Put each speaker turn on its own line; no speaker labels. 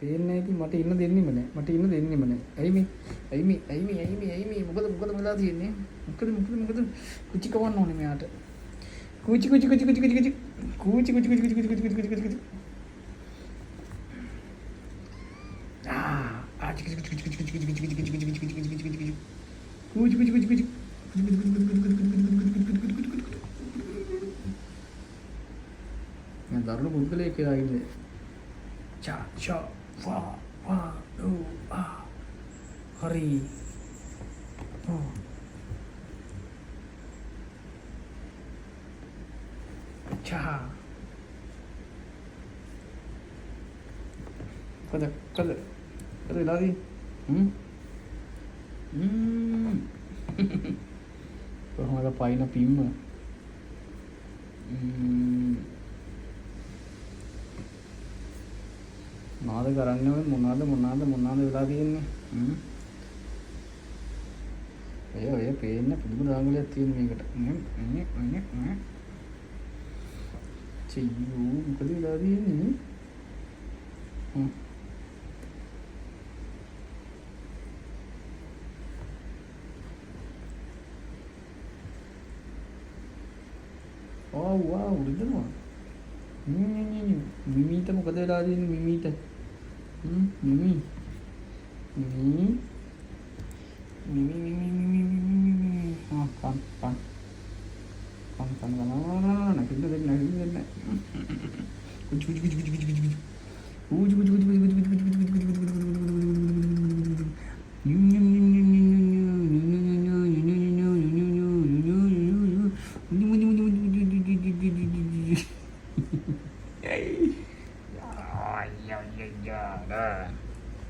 පේන්නේ නැති මට ඉන්න දෙන්නෙම නැහැ. මට ඉන්න දෙන්නෙම නැහැ. ඇයි මේ? මොකද වෙලා තියෙන්නේ? මොකද කුචි කවන්න ඕනේ මෙයාට. කුචි. मैं दारू बुद्ध लेके आई है चा वाह ओ आ हरी ओ अच्छा कल दादी तो हमारा पाई ना पीम මොනවද කරන්නේ ඔය මොනවද වෙලා තියෙන්නේ ඔය පේන්න පුදුම දාංගලයක් තියෙන මේකට චියු මොකද වෙලා තියෙන්නේ wow udah Mimita මොකද වෙලා තියෙන්නේ Mimita Mimi kan nakin ya